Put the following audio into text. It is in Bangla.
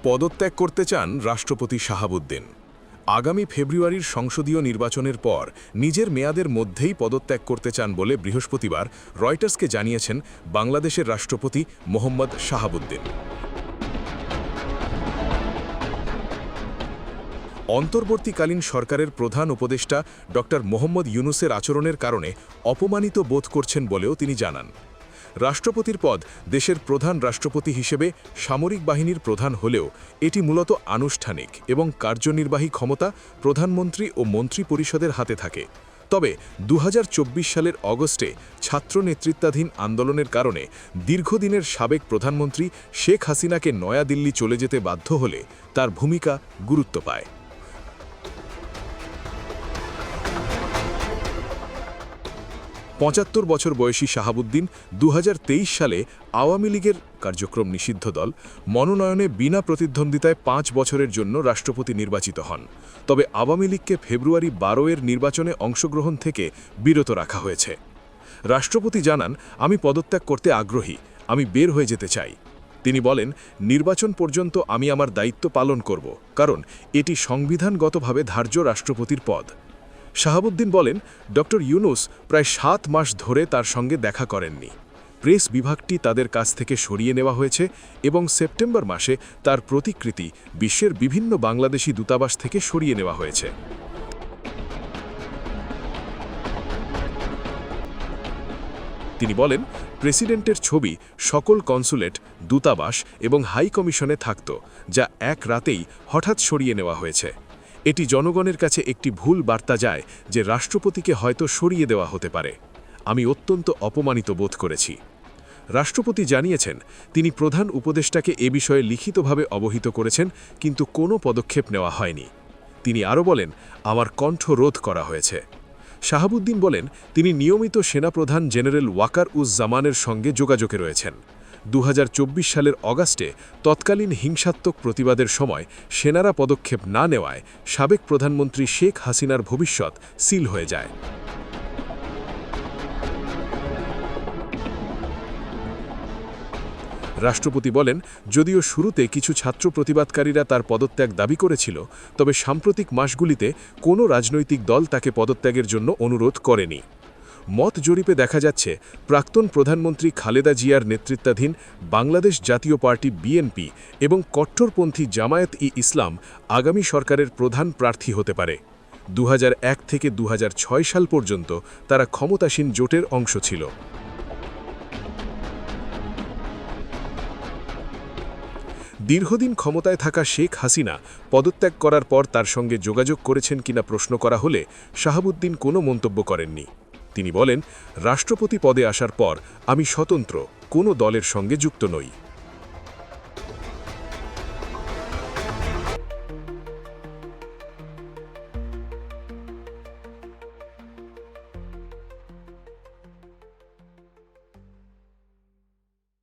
পদত্যাগ করতে চান রাষ্ট্রপতি শাহাবুদ্দিন। আগামী ফেব্রুয়ারির সংসদীয় নির্বাচনের পর নিজের মেয়াদের মধ্যেই পদত্যাগ করতে চান বলে বৃহস্পতিবার রয়টার্সকে জানিয়েছেন বাংলাদেশের রাষ্ট্রপতি মোহাম্মদ শাহাবুদ্দিন। অন্তর্বর্তীকালীন সরকারের প্রধান উপদেষ্টা ড মোহাম্মদ ইউনূসের আচরণের কারণে অপমানিত বোধ করছেন বলেও তিনি জানান। রাষ্ট্রপতির পদ দেশের প্রধান রাষ্ট্রপতি হিসেবে সামরিক বাহিনীর প্রধান হলেও এটি মূলত আনুষ্ঠানিক এবং কার্যনির্বাহী ক্ষমতা প্রধানমন্ত্রী ও মন্ত্রী পরিষদের হাতে থাকে। তবে ২০২৪ সালের অগস্টে ছাত্র নেতৃত্বাধীন আন্দোলনের কারণে দীর্ঘদিনের সাবেক প্রধানমন্ত্রী শেখ হাসিনাকে নয়াদিল্লি চলে যেতে বাধ্য হলে তার ভূমিকা গুরুত্ব পায়। ৭৫ বছর বয়সী শাহাবুদ্দিন ২০২৩ সালে আওয়ামী লীগের কার্যক্রম নিষিদ্ধ দল মনোনয়নে বিনা প্রতিদ্বন্দ্বিতায় ৫ বছরের জন্য রাষ্ট্রপতি নির্বাচিত হন। তবে আওয়ামী লীগকে ফেব্রুয়ারি ১২-এর নির্বাচনে অংশগ্রহণ থেকে বিরত রাখা হয়েছে। রাষ্ট্রপতি জানান, আমি পদত্যাগ করতে আগ্রহী, আমি বের হয়ে যেতে চাই। তিনি বলেন, নির্বাচন পর্যন্ত আমি আমার দায়িত্ব পালন করব, কারণ এটি সংবিধানগতভাবে ধার্য রাষ্ট্রপতির পদ। শাহাবুদ্দিন বলেন, ড ইউনূস প্রায় ৭ মাস ধরে তার সঙ্গে দেখা করেননি। প্রেস বিভাগটি তাদের কাছ থেকে সরিয়ে নেওয়া হয়েছে এবং সেপ্টেম্বর মাসে তার প্রতিকৃতি বিশ্বের বিভিন্ন বাংলাদেশি দূতাবাস থেকে সরিয়ে নেওয়া হয়েছে। তিনি বলেন, প্রেসিডেন্টের ছবি সকল কনসুলেট, দূতাবাস এবং হাই কমিশনে থাকত, যা এক রাতেই হঠাৎ সরিয়ে নেওয়া হয়েছে। এটি জনগণের কাছে একটি ভুল বার্তা যায় যে রাষ্ট্রপতিকে হয়তো সরিয়ে দেওয়া হতে পারে। আমি অত্যন্ত অপমানিত বোধ করেছি। রাষ্ট্রপতি জানিয়েছেন, তিনি প্রধান উপদেষ্টাকে এ বিষয়ে লিখিতভাবে অবহিত করেছেন, কিন্তু কোনো পদক্ষেপ নেওয়া হয়নি। তিনি আরও বলেন, আমার কণ্ঠ রোধ করা হয়েছে। শাহাবুদ্দিন বলেন, তিনি নিয়মিত সেনাপ্রধান জেনারেল ওয়াকার-উজ-জামানের সঙ্গে যোগাযোগে রয়েছেন। ২০২৪ সালের অগাস্টে তৎকালীন হিংসাত্মক প্রতিবাদের সময় সেনারা পদক্ষেপ না নেওয়ায় সাবেক প্রধানমন্ত্রী শেখ হাসিনার ভবিষ্যৎ সিল হয়ে যায়। রাষ্ট্রপতি বলেন, যদিও শুরুতে কিছু ছাত্র প্রতিবাদকারীরা তার পদত্যাগ দাবি করেছিল, তবে সাম্প্রতিক মাসগুলিতে কোনো রাজনৈতিক দল তাকে পদত্যাগের জন্য অনুরোধ করেনি। মত জরিপে দেখা যাচ্ছে, প্রাক্তন প্রধানমন্ত্রী খালেদা জিয়ার নেতৃত্বাধীন বাংলাদেশ জাতীয় পার্টি বিএনপি এবং কট্টরপন্থী জামায়াত-ই-ইসলাম আগামী সরকারের প্রধান প্রার্থী হতে পারে। ২০০১ থেকে ২০০৬ সাল পর্যন্ত তারা ক্ষমতাসীন জোটের অংশ ছিল। দীর্ঘদিন ক্ষমতায় থাকা শেখ হাসিনা পদত্যাগ করার পর তার সঙ্গে যোগাযোগ করেছেন কিনা প্রশ্ন করা হলে শাহাবুদ্দিন কোনো মন্তব্য করেননি। তিনি বলেন, রাষ্ট্রপতি পদে আসার পর আমি স্বতন্ত্র, কোনো দলের সঙ্গে যুক্ত নই।